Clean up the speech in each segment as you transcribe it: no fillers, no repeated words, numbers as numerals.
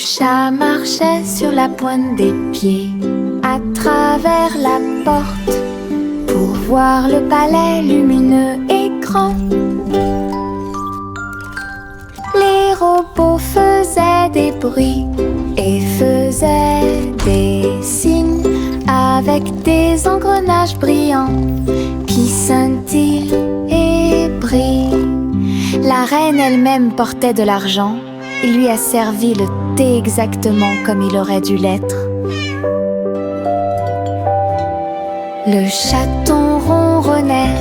chat marchait sur la pointe des pieds à travers la porte pour voir le palais lumineux et grand. Les robots faisaient des bruits et faisaient des signes avec des engrenages brillants qui scintillent et brillent. La reine elle-même portait de l'argent. Il lui a servi le thé exactement comme il aurait dû l'être. Le chaton ronronnait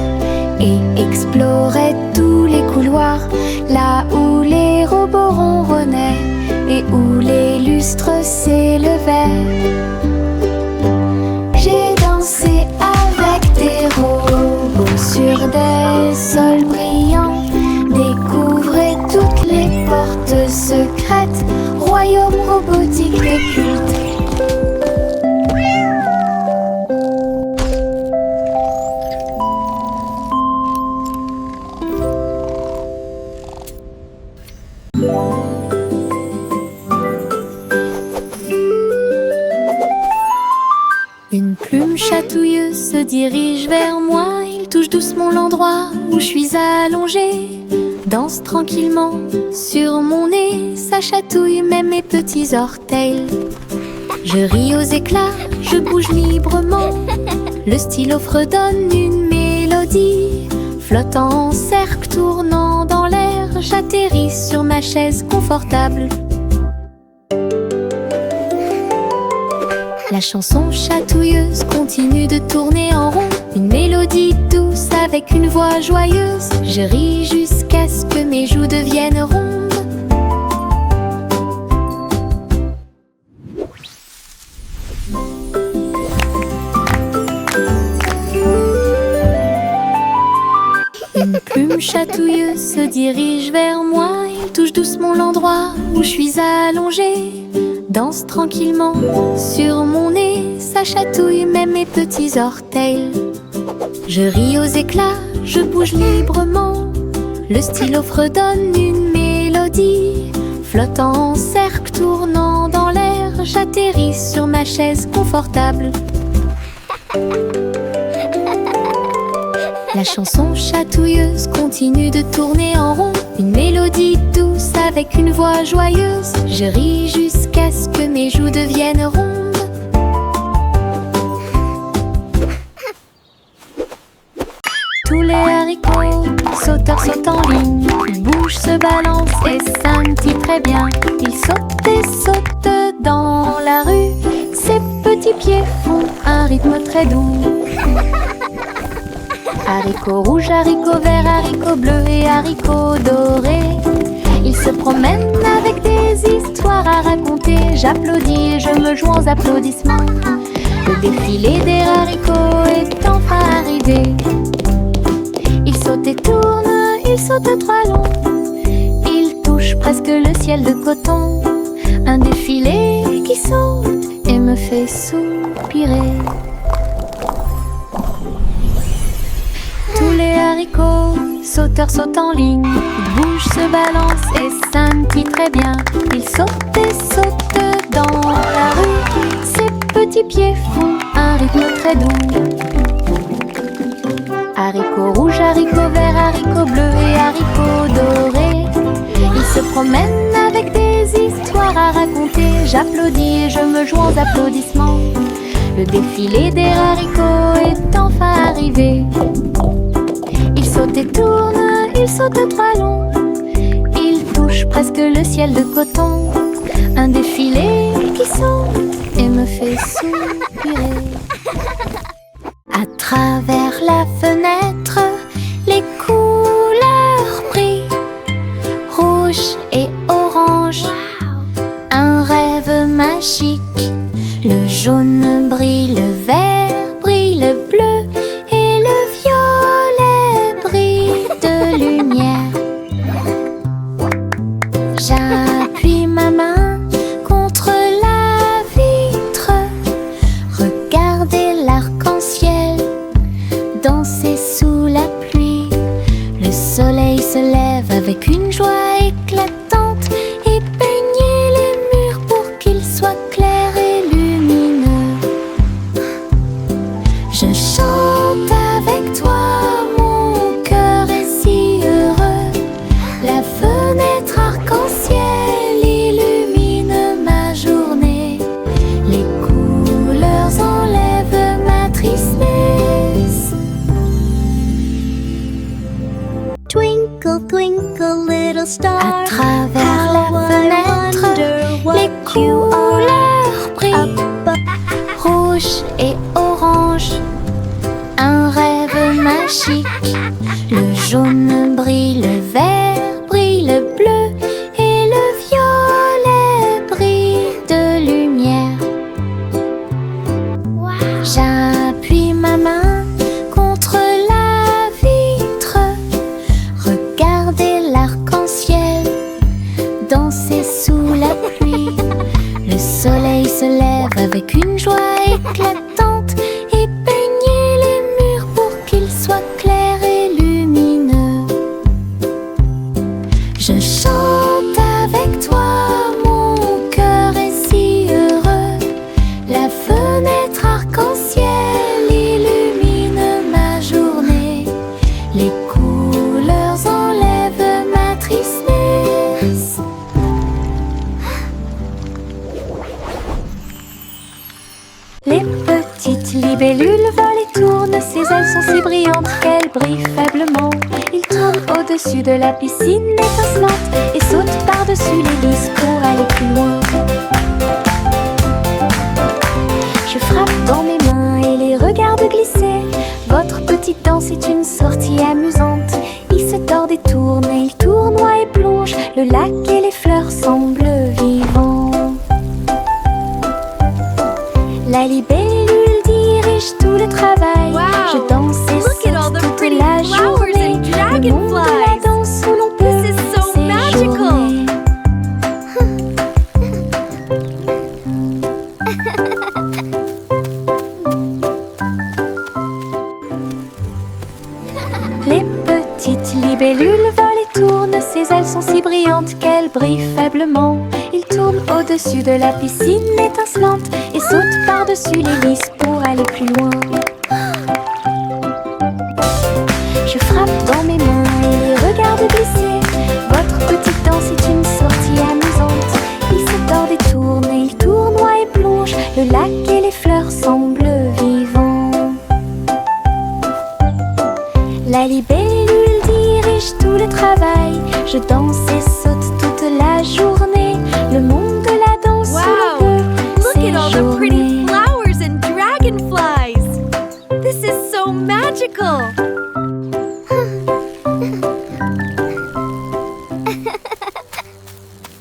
et explorait tous les couloirs, là où les robots ronronnaient et où les lustres s'élevaient. J'ai dansé avec des robots sur des sols brillants, découvrez toutes les portes secrètes, royaume robotique occulte. Une plume chatouilleuse se dirige vers moi. Il touche doucement l'endroit où je suis allongée. Danse tranquillement sur mon nez. Ça chatouille même mes petits orteils. Je ris aux éclats, je bouge librement. Le stylo fredonne une mélodie. Flottant en cercle, tournant dans l'air, j'atterris sur ma chaise confortable. La chanson chatouilleuse continue de tourner en rond. Une mélodie douce avec une voix joyeuse. Je ris jusqu'à ce que mes joues deviennent rondes. Une plume chatouilleuse se dirige vers moi. Il touche doucement l'endroit où je suis allongée. Danse tranquillement sur mon nez, ça chatouille même mes petits orteils. Je ris aux éclats, je bouge librement. Le stylo fredonne une mélodie. Flottant en cercle, tournant dans l'air, j'atterris sur ma chaise confortable. La chanson chatouilleuse continue de tourner en rond. Une mélodie douce avec une voix joyeuse. Je ris jusqu'à ce que mes joues deviennent rondes. Tous les haricots, sauteurs sautent en ligne. Ils bougent, se balancent et scintillent très bien. Ils sautent et sautent dans la rue. Ses petits pieds font un rythme très doux. Haricots rouges, haricots verts, haricots bleus et haricots dorés. Ils se promènent avec des histoires à raconter. J'applaudis et je me joins aux applaudissements. Le défilé des haricots est enfin arrivé. Ils sautent et tournent, ils sautent à trois longs. Ils touchent presque le ciel de coton. Un défilé qui saute et me fait soupirer. Tous les haricots, sauteurs sautent en ligne. Ils bougent, se balancent et scintillent très bien. Ils sautent et sautent dans la rue. Ses petits pieds font un rythme très doux. Haricots rouges, haricots verts, haricots bleus et haricots dorés. Ils se promènent avec des histoires à raconter. J'applaudis et je me joins aux applaudissements. Le défilé des haricots est enfin arrivé. Ils sautent et tournent, ils sautent à trois longs. Ils touchent presque le ciel de coton. Un défilé qui saute et me fait soupirer. À travers la fenêtre, les couleurs brillent. Rouge et orange, un rêve magique. Le jaune brille, le vert brille, le bleu et le violet brillent de lumière. J'appuie ma main contre la vitre. Regardez l'arc-en-ciel danser sous la pluie. Le soleil se lève avec une joie éclatante et peignez les murs pour À travers la fenêtre, les couleurs brillent, rouge et orange, un rêve magique. Le jaune brille, le vert brille, le bleu et le violet brillent de lumière. J'appuie ma main contre la vitre. Regardez l'arc-en-ciel danser sous la pluie. Le soleil se lève avec une joie éclatante et peignez les murs pour qu'ils soient clairs et lumineux. Je chante avec toi, mon cœur est si heureux. La fenêtre arc-en-ciel illumine ma journée. Les couleurs enlèvent ma tristesse. Les petites libellules volent et tournent, ses ailes sont si brillantes qu'elles brillent faiblement. Ils tournent au-dessus de la piscine étincelante et sautent par-dessus les lys pour aller plus loin. Je frappe dans mes mains et les regarde glisser. Votre petite danse est une sortie amusante. Ils se tordent et tournent, et ils tournoient et plongent. Le lac et les fleurs semblent vivants. La libellule dirige tout le travail. Je danse et saute toute la journée. Le monde de la danse où l'on peut séjourner. Les petites libellules volent et tournent, ses ailes sont si brillantes qu'elles brillent faiblement. Ils tournent au-dessus de la piscine étincelante et sautent par-dessus les lys pour aller plus loin. Je frappe dans mes mains et les regarde glisser. Votre petite danse est une sortie amusante. Ils se tordent et tournent, et ils tournoient et plongent. Le lac et les fleurs semblent vivants. La libellule dirige tout le travail. Je danse et saute toute la journée. Le monde de la danse où l'on peut Look at all the pretty séjourner. flowers and dragonflies! This is so magical!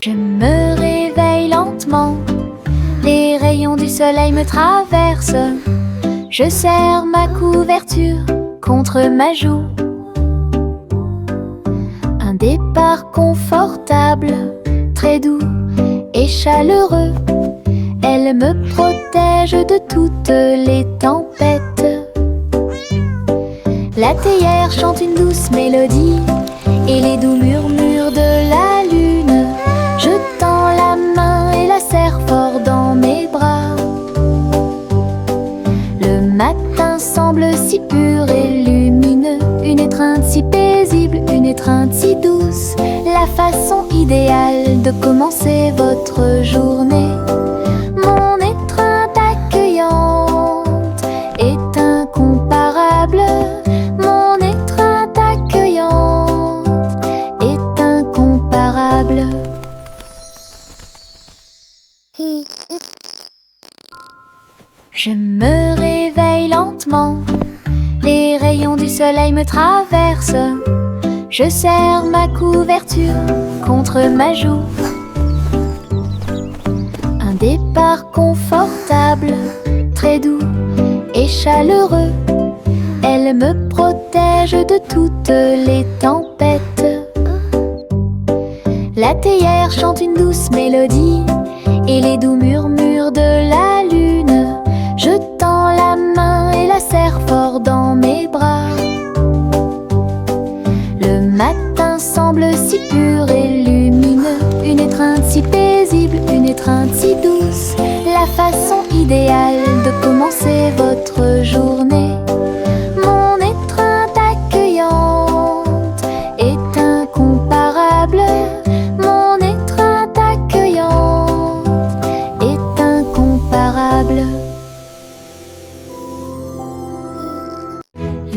Je me réveille lentement, les rayons du soleil me traversent. Je serre ma couverture contre ma joue. Un départ confortable, très doux et chaleureux. Elle me protège de toutes les tempêtes. La théière chante une douce mélodie et les doux murmures de la lune. Je tends la main et la serre fort dans mes bras. Le matin semble si pur et lumineux, une étreinte si paisible, une étreinte si douce, la façon idéale de commencer votre journée. Mon étreinte accueillante est incomparable. Mon étreinte accueillante est incomparable. Je me réveille lentement, les rayons du soleil me traversent. Je serre ma couverture contre ma joue. Un départ confortable, très doux et chaleureux. Elle me protège de toutes les tempêtes. La théière chante une douce mélodie et les doux murmures de la lune. Je tends la main et la serre fort dans mes bras. Le matin semble si pur et lumineux, une étreinte si paisible, une étreinte si douce, la façon idéale de commencer votre journée. Mon étreinte accueillante est incomparable. Mon étreinte accueillante est incomparable.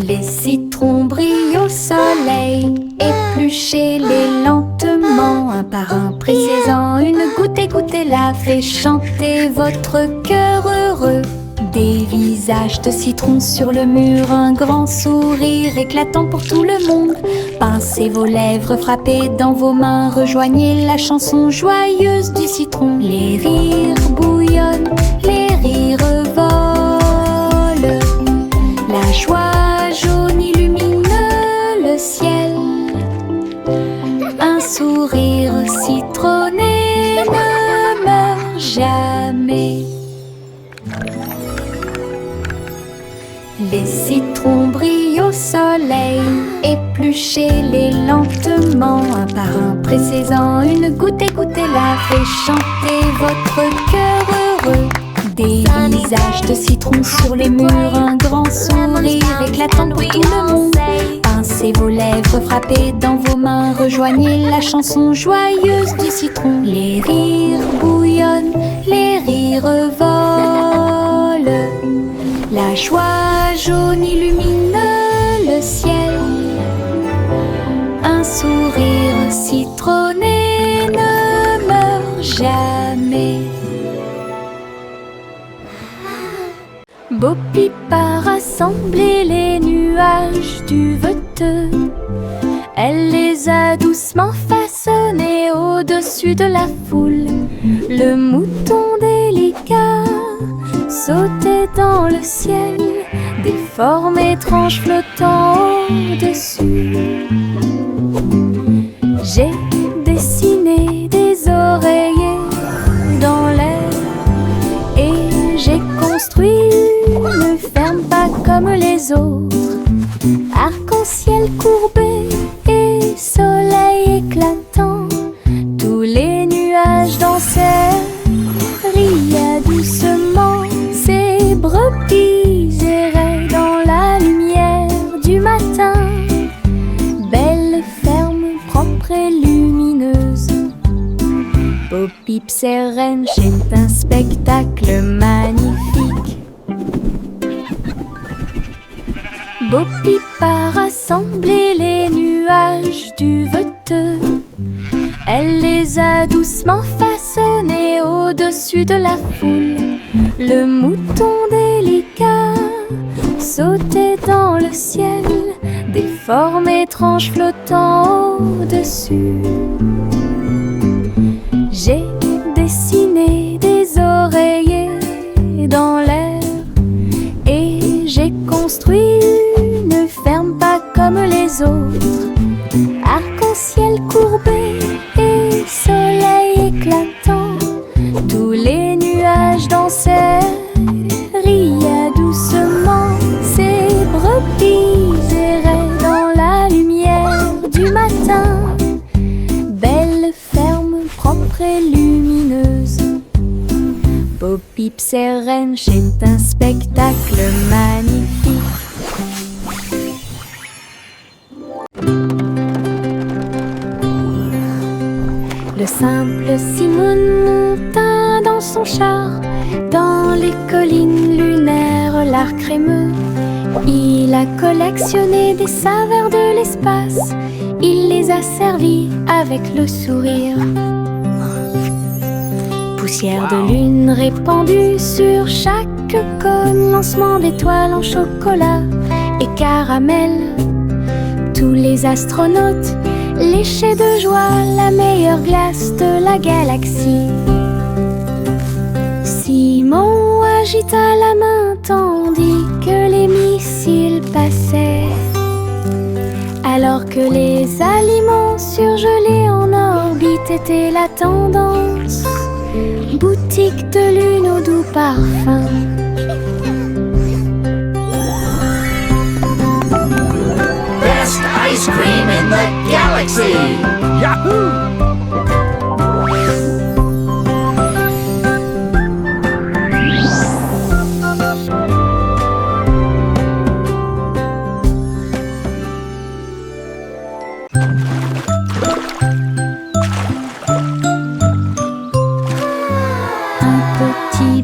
Les citrons brillent au soleil, épluchez-les lentement. un par un, pressez-en une goutte et goûtez-la. Fait chanter votre cœur heureux. Des visages de citron sur le mur, un grand sourire éclatant pour tout le monde. Pincez vos lèvres, frappez dans vos mains, rejoignez la chanson joyeuse du citron. Les rires bouillonnent, les rires volent, la joie jaune illumine le ciel. Un sourire citronné ne meurt jamais. Les citrons brillent au soleil, épluchez-les lentement, un par un, pressez-en une goutte et goûtez-la. Fait chanter votre cœur heureux. Des visages de citron sur les murs, un grand sourire éclatant pour tout le monde. Pincez vos lèvres, frappez dans vos mains, rejoignez la chanson joyeuse du citron. Les rires bouillonnent, les rires volent, la joie jaune illumine le ciel. Un sourire citronné ne meurt jamais. Bo Peep a rassemblé les nuages du veteux. Elle les a doucement façonnés au-dessus de la foule. Le mouton délicat sautait dans le ciel, des formes étranges flottant au-dessus. J'ai dessiné des oreillers dans l'air et j'ai construit une ferme pas comme les autres. Arc-en-ciel courbé et soleil éclatant, tous les nuages dansaient, riaient doucement. Ces brebis erraient dans la lumière du matin. Belle ferme propre et lumineuse. Bo Peep c'est reine, c'est un spectacle magnifique. Bo Peep a rassemblé les nuages du veteux. Elle les a doucement façonnés au-dessus de la foule. Le mouton délicat sautait dans le ciel, des formes étranges flottant au-dessus. J'ai dessiné des oreillers dans l'air et j'ai construit une ferme pas comme les autres. Arc-en-ciel courbé et soleil éclatant, tous les nuages dansaient, riaient doucement. Ces brebis erraient dans la lumière du matin. Belle ferme propre et lumineuse. Bo Peep c'est reine, c'est un spectacle magnifique. Le simple Simon monta dans son char, dans les collines lunaires, l'art crémeux. Il a collectionné des saveurs de l'espace, il les a servis avec le sourire. Poussière de lune répandue sur chaque cône, lancement d'étoiles en chocolat et caramel. Tous les astronautes léchaient de joie la meilleure glace de la galaxie. Simon agita la main tandis que les missiles passaient, alors que les aliments surgelés en orbite étaient la tendance. Boutique de lune au doux parfum. Best ice cream in the galaxy! Yahoo!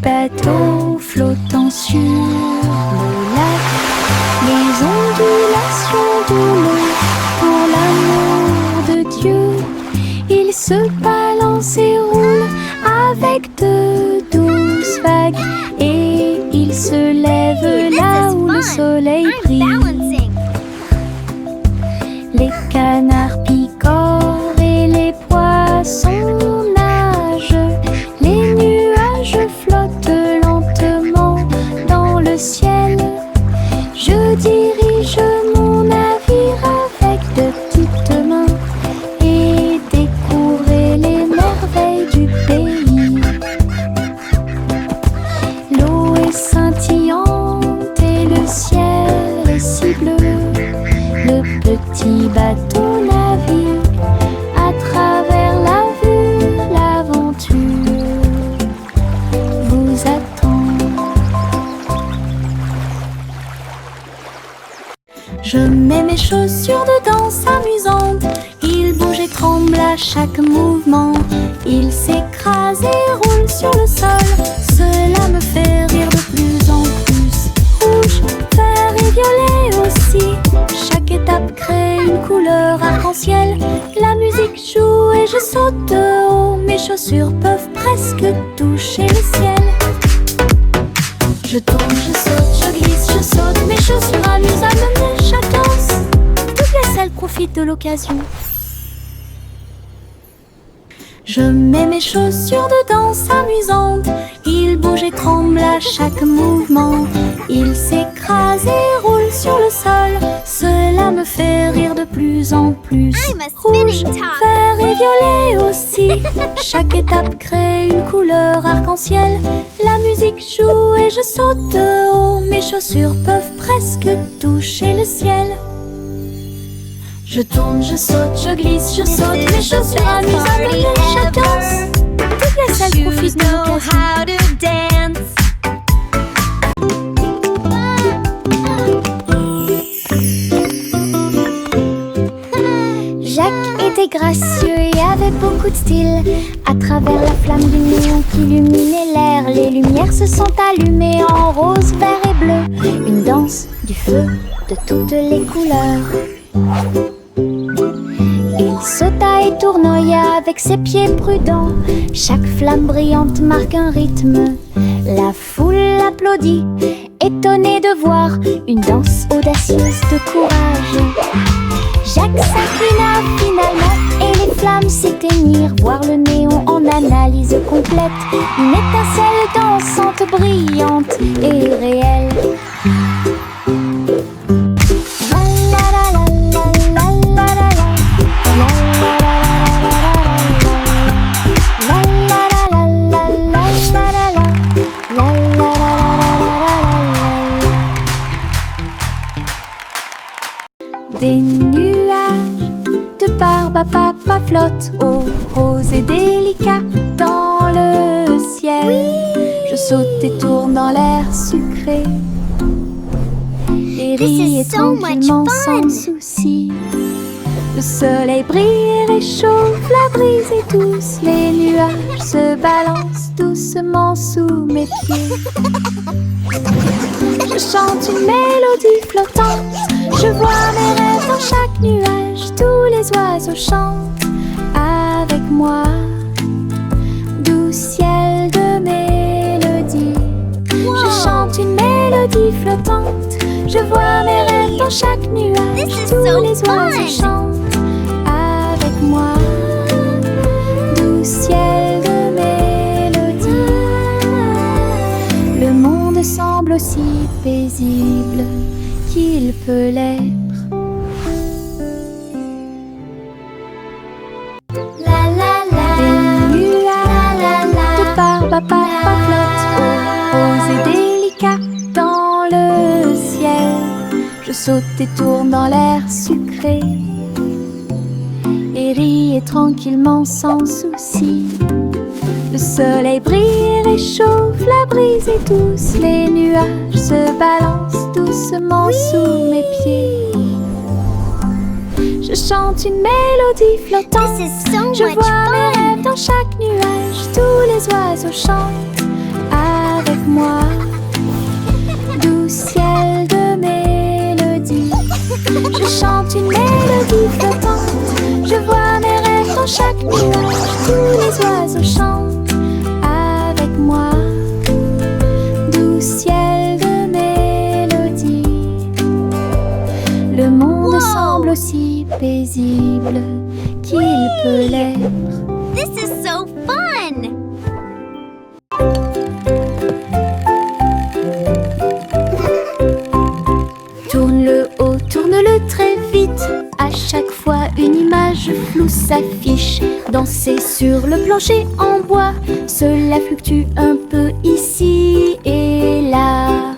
Bateau flottant sur le lac, les ondulations de l'eau. Pour l'amour de Dieu, il se se lève là où le soleil brille. Les canards picorent et les poissons nagent. Les nuages flottent lentement dans le ciel. Je dirige mon navire avec de petites mains et découvrir les merveilles du pays. L'eau est scintillante et le ciel est si bleu. Le petit bateau navigue à travers la vue. L'aventure vous attend. Je mets mes chaussures de danse amusantes. Ils bougent et tremblent à chaque mouvement. Ils s'écrasent et roulent sur le sol. Cela me fait rire de plus en plus. Rouge, vert et violet aussi. Chaque étape crée une couleur arc-en-ciel. La musique joue et je saute de haut. Mes chaussures peuvent presque toucher le ciel. Je tourne, je saute, je glisse, je saute. Mes chaussures amusent à me mener chaque danse. Toutes les selles profitent de l'occasion. Je mets mes chaussures de danse amusantes. Ils bougent et tremblent à chaque mouvement. Ils s'écrasent et roulent sur le sol. Cela me fait rire de plus en plus. Rouge, vert et violet aussi. Chaque étape crée une couleur arc-en-ciel. La musique joue et je saute de haut. Mes chaussures peuvent presque toucher le ciel. Je tourne, je saute, je glisse, je saute. Mes chaussures amusent à me mener chaque danse. Toutes les selles profitent de l'occasion. Jacques était gracieux et avait beaucoup de style. À travers la flamme du néon qui illuminait l'air, les lumières se sont allumées en rose, vert et bleu. Une danse du feu de toutes les couleurs. Il sauta et tournoya avec ses pieds prudents. Chaque flamme brillante marque un rythme. La foule applaudit, étonnée de voir une danse audacieuse de courage. Jacques s'inclina finalement et les flammes s'éteignirent. Voir le néon en analyse complète. Une étincelle dansante, brillante et réelle. Des nuages de barbe à papa flottent, oh, rose et délicat dans le ciel. Je saute et tourne dans l'air sucré et ris tranquillement sans souci. Le soleil brille et réchauffe, la brise est douce. Les nuages se balancent doucement sous mes pieds. Je chante une mélodie flottante. Je vois mes rêves dans chaque nuage. Tous les oiseaux chantent avec moi. Doux ciel de mélodie. Je chante une mélodie flottante. Je vois mes rêves dans chaque nuage. Tous les oiseaux chantent avec moi. Doux ciel de mélodie. Le monde semble aussi paisible qu'il peut l'être. La la la. Des nuages de barbe à papa flottent, rose et délicat dans le ciel. Je saute et tourne dans l'air sucré et ris tranquillement sans souci. Le soleil brille et réchauffe, la brise est douce. Les nuages se balancent doucement sous mes pieds. Je chante une mélodie flottante. Je vois mes rêves dans chaque nuage. Tous les oiseaux chantent avec moi. Doux ciel de mélodie. Je chante une mélodie flottante. Je vois mes rêves dans chaque nuage. Tous les oiseaux chantent avec moi. Doux ciel paisible qu'il peut l'être. This is so fun! Tourne le haut, tourne-le très vite. À chaque fois une image floue s'affiche. Danser sur le plancher en bois, cela fluctue un peu ici et là.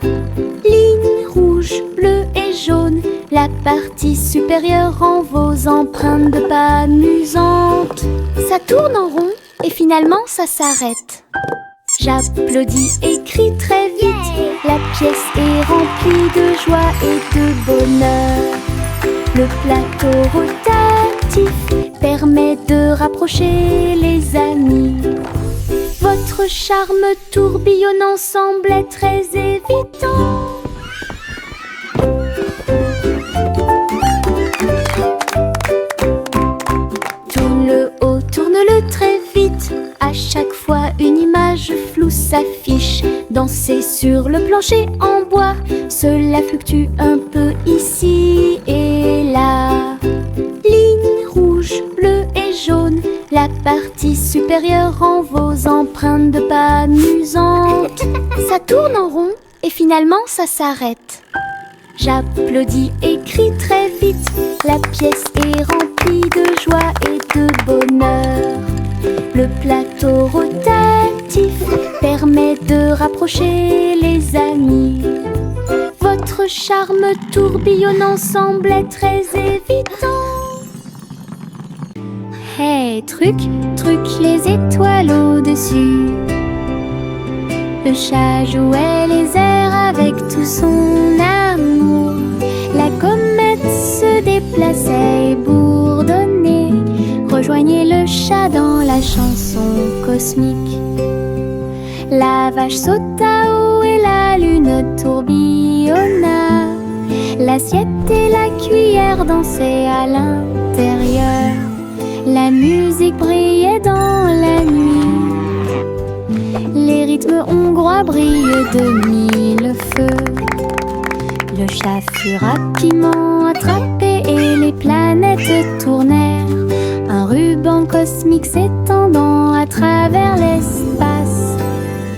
Ligne rouge, bleue et jaune, la partie supérieure rend vos empreintes de pas amusantes. Ça tourne en rond et finalement ça s'arrête. J'applaudis et crie très vite. La pièce est remplie de joie et de bonheur. Le plateau rotatif permet de rapprocher les amis. Votre charme tourbillonnant semblait très évident. Tourne le haut, tourne-le très vite. À chaque fois une image floue s'affiche. Danser sur le plancher en bois, cela fluctue un peu ici et là. Ligne rouge, bleue et jaune, la partie supérieure rend vos empreintes de pas amusantes. Ça tourne en rond et finalement ça s'arrête. J'applaudis et crie très vite. La pièce est remplie de joie et de bonheur. Le plateau rotatif permet de rapprocher les amis. Votre charme tourbillonnant semblait très évident. Hey, truc, truc, les étoiles au-dessus. Le chat jouait les airs avec tout son amour. La comète se déplaçait et bourdonnait. Rejoignez le chat dans la chanson cosmique. La vache sauta haut et la lune tourbillonna. L'assiette et la cuillère dansaient à l'intérieur. La musique brillait dans la nuit. Les rythmes hongrois brillent de mille feux. Le chat fut rapidement attrapé et les planètes tournèrent. Un ruban cosmique s'étendant à travers l'espace.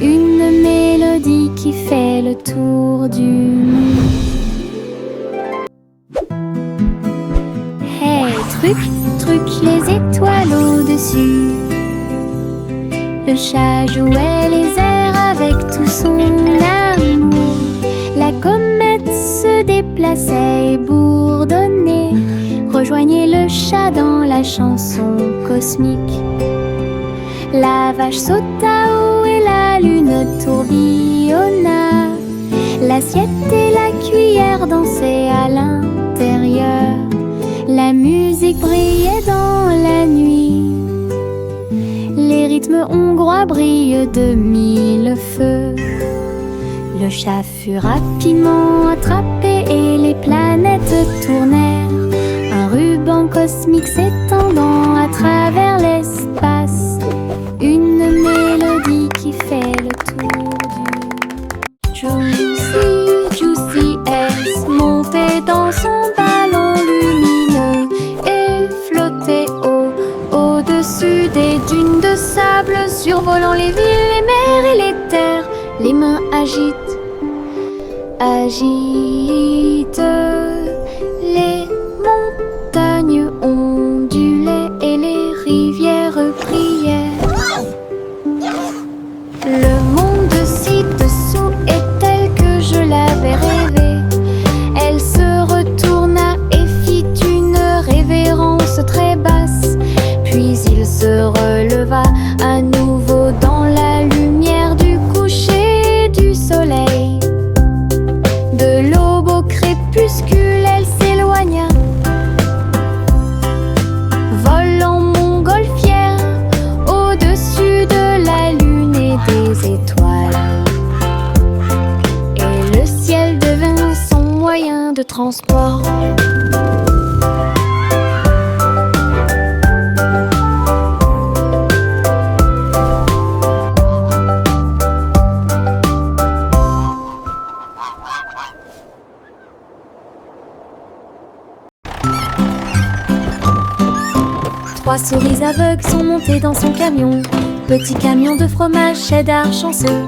Une mélodie qui fait le tour du monde. Hey, truc, truc, les étoiles au-dessus. Le chat jouait les airs avec tout son amour. La comète se déplaçait et bourdonnait. Rejoignez le chat dans la chanson cosmique. La vache sauta haut et la lune tourbillonna. L'assiette et la cuillère dansaient à l'intérieur. La musique brillait dans la nuit. Les rythmes hongrois brillent de mille feux. Le chat fut rapidement attrapé et les planètes tournèrent. Un ruban cosmique s'étendant à travers l'espace. Une mélodie qui fait le tour du... Juicy, Juicy S montait dans son ballon lumineux et flottait au-dessus des dunes de sable, survolant les villes, les mers et les terres. Les mains agitent, les montagnes ondulaient et les rivières priaient. Le monde ci-dessous est tel que je l'avais rêvé. Elle se retourna et fit une révérence très basse. Puis il se releva à nouveau dans la lumière du coucher du soleil. De l'aube au crépuscule, elle s'éloigna, volant montgolfière au-dessus de la lune et des étoiles. Et le ciel devint son moyen de transport. 3 souris aveugles sont montées dans son camion. Petit camion de fromage cheddar chanceux.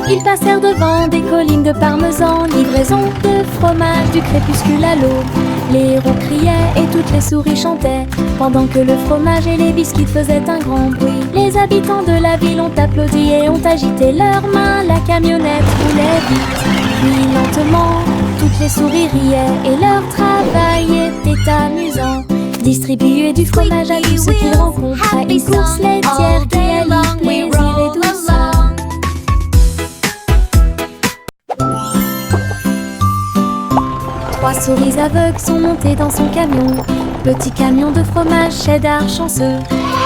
Ils passèrent devant des collines de parmesan. Livraison de fromage du crépuscule à l'aube. Les héros criaient et toutes les souris chantaient, pendant que le fromage et les biscuits faisaient un grand bruit. Les habitants de la ville ont applaudi et ont agité leurs mains. La camionnette roulait vite, puis lentement. Toutes les souris riaient et leur travail était amusant. Distribuer du fromage à tous ceux qu'ils rencontraient. Une course laitière qui allie plaisir et douceur. Trois souris aveugles sont montées dans son camion. Petit camion de fromage cheddar chanceux.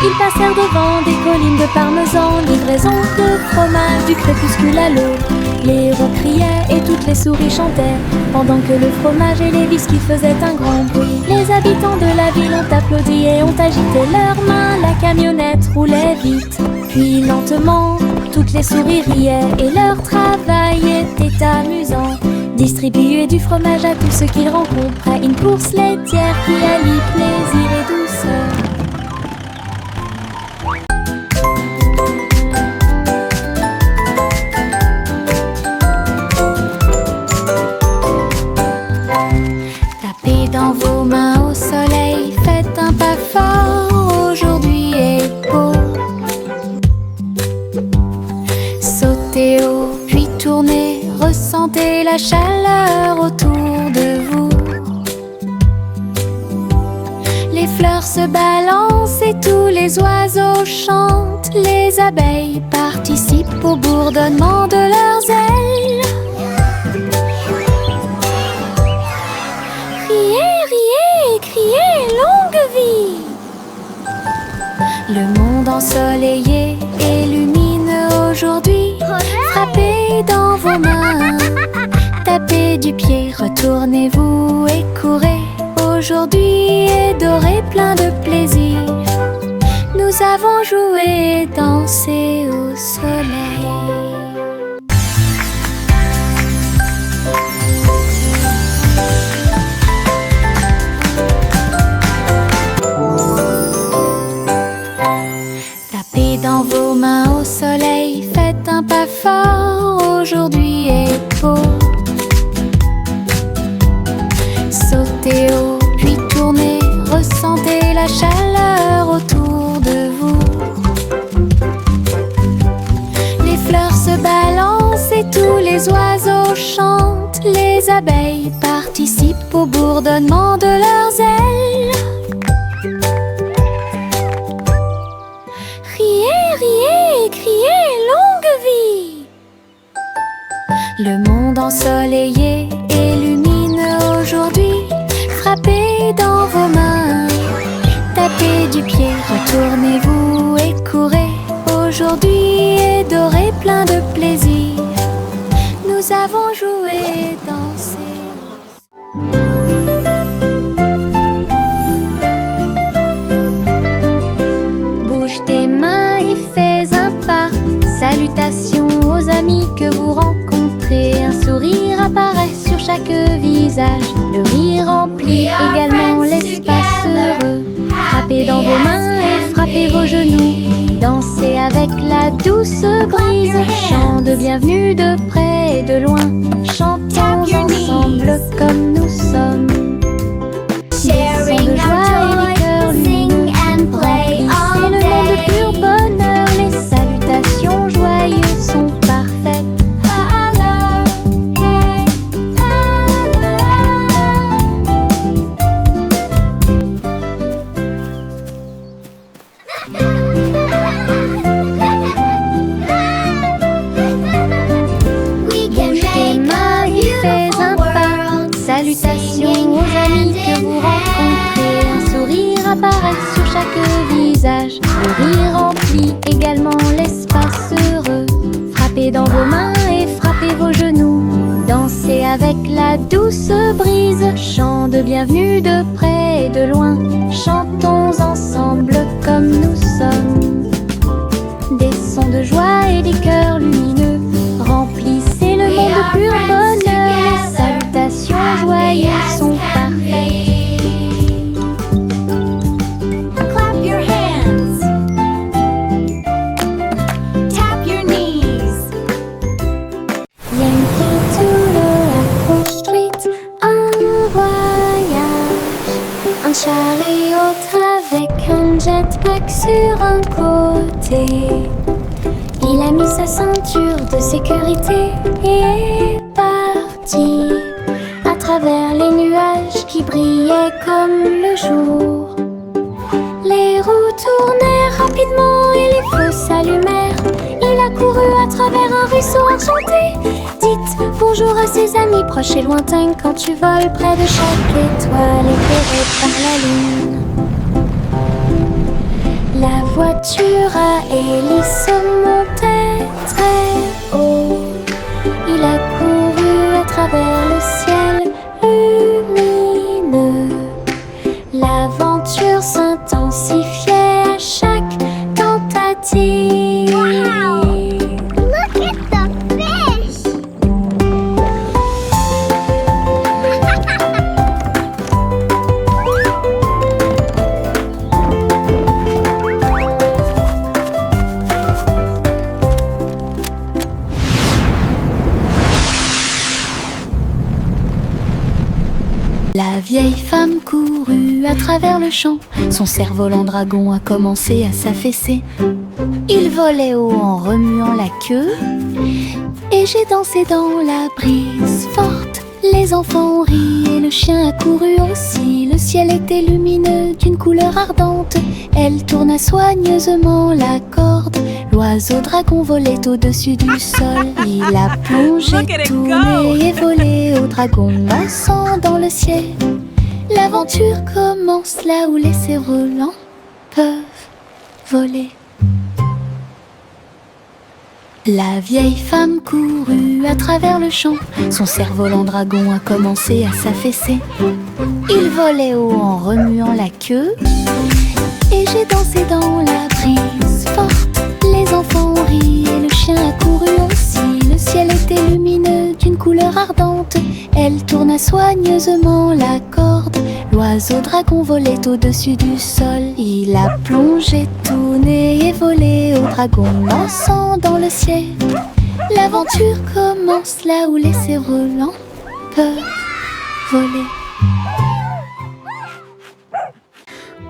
Ils passèrent devant des collines de parmesan. Livraison de fromage du crépuscule à l'aube. Les héros criaient et toutes les souris chantaient, pendant que le fromage et les biscuits faisaient un grand bruit. Les habitants de la ville ont applaudi et ont agité leurs mains. La camionnette roulait vite, puis lentement. Toutes les souris riaient et leur travail était amusant. Distribuer du fromage à tous ceux qu'ils rencontraient. Une course laitière qui allie plaisir et douceur. Tapez dans vos mains au soleil, faites un pas fort, aujourd'hui est beau. Sautez haut, puis tournez, ressentez la chaleur autour de vous. Les fleurs se balancent et tous les oiseaux chantent. Les abeilles participent au bourdonnement de leurs ailes. Riez, riez, criez, longue vie. Le monde ensoleillé et lumineux aujourd'hui. Frappez dans vos mains, tapez du pied, retournez-vous et courez. Aujourd'hui est doré, plein de plaisir. Nous avons joué et dansé au soleil. Tapez dans vos mains au soleil, faites un pas fort, aujourd'hui est beau. Sautez haut, puis tournez, ressentez la chaleur autour de vous. Les fleurs se balancent et tous les oiseaux chantent. Les abeilles participent au bourdonnement de leurs ailes. Riez, riez, criez, longue vie. Le monde ensoleillé et lumineux aujourd'hui. Frappez dans vos mains, tapez du pied, retournez-vous et courez. Aujourd'hui est doré, plein de plaisir. Nous avons joué et dansé. Bouge tes mains et fais un pas. Salutations aux amis que vous rencontrez. Un sourire apparaît sur chaque visage. Le rire remplit également l'espace heureux. Frappez dans vos mains et frappez vos genoux. Dansez avec la douce brise. Chant de bienvenue de près et de loin. Chantons ensemble comme nous sommes. Des sons de joie et des cœurs lumineux. C'est le monde de pur bonheur. Les salutations joyeuses sont parfaites. Salutations aux amis que vous rencontrez. Un sourire apparaît sur chaque visage. Le rire remplit également l'espace heureux. Frappez dans vos mains et frappez vos genoux. Dansez avec la douce brise. Chant de bienvenue de près et de loin. Chantons ensemble comme nous sommes. Des sons de joie et des cœurs lumineux. Remplissez le monde de pur bonheur. Les salutations joyeuses sont parfaites. Clap your hands. jetpack sur un côté. Il a mis sa ceinture de sécurité et est parti à travers les nuages qui brillaient comme le jour. Les roues tournaient rapidement et les feux s'allumèrent. Il a couru à travers un ruisseau enchanté. Dites bonjour à ses amis proches et lointains quand tu voles près de chaque étoile éclairée par la lune. La voiture à hélice montait très haut. Il a couru à travers le ciel lumineux. L'aventure s'intensifiait à chaque tentative. Wow! Look at the fish! La vieille femme courut à travers le champ. Son cerf-volant dragon a commencé à s'affaisser. Il volait haut en remuant la queue et j'ai dansé dans la brise forte. Les enfants ont ri et le chien a couru aussi. Le ciel était lumineux d'une couleur ardente. Elle tourna soigneusement la corde. L'oiseau dragon volait au-dessus du sol. Il a plongé, tourné et volé au dragon dansant dans le ciel. L'aventure commence là où les cerfs-volants peuvent voler. La vieille femme courut à travers le champ. Son cerf-volant dragon a commencé à s'affaisser. Il volait haut en remuant la queue et j'ai dansé dans la brise forte. Les enfants ont ri et le chien a couru aussi. Le ciel était lumineux d'une couleur ardente. Elle tourna soigneusement la corde. L'oiseau dragon volait au-dessus du sol. Il a plongé, tourné et volé au dragon dansant dans le ciel. L'aventure commence là où les cerfs-volants peuvent voler.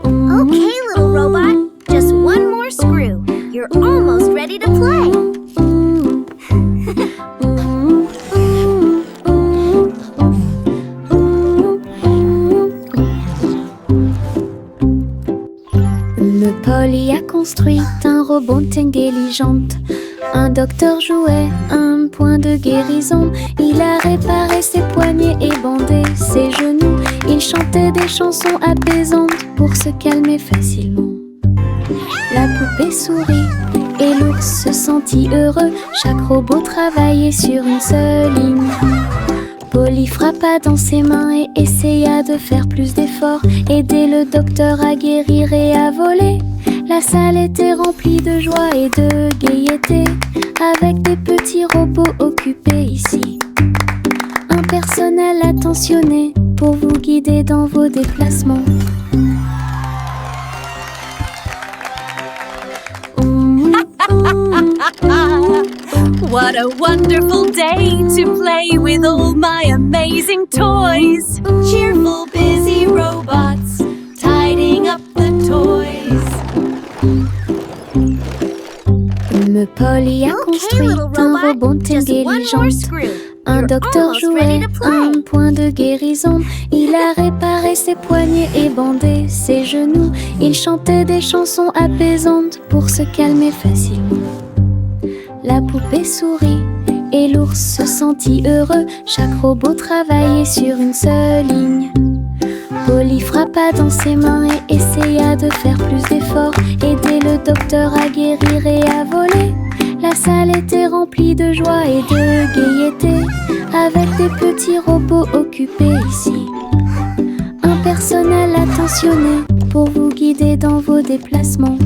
Okay, little robot, just one more screw. You're almost ready to play. Polly a construit un robot intelligente. Un docteur jouait un point de guérison. Il a réparé ses poignets et bandé ses genoux. Il chantait des chansons apaisantes pour se calmer facilement. La poupée sourit et l'ours se sentit heureux. Chaque robot travaillait sur une seule ligne. Polly frappa dans ses mains et essaya de faire plus d'efforts. Aider le docteur à guérir et à voler. La salle était remplie de joie et de gaieté, avec des petits robots occupés ici. Un personnel attentionné pour vous guider dans vos déplacements. What a wonderful day to play with all my amazing toys. Cheerful, busy robots, tidying up the toys. Polly a construit un robot intelligent. Un docteur jouait un point de guérison. Il a réparé ses poignets et bandé ses genoux. Il chantait des chansons apaisantes pour se calmer facilement. La poupée sourit et l'ours se sentit heureux. Chaque robot travaillait sur une seule ligne. Polly frappa dans ses mains et essaya de faire plus d'efforts. Aider le docteur à guérir et à voler. La salle était remplie de joie et de gaieté, avec des petits robots occupés ici. Un personnel attentionné pour vous guider dans vos déplacements.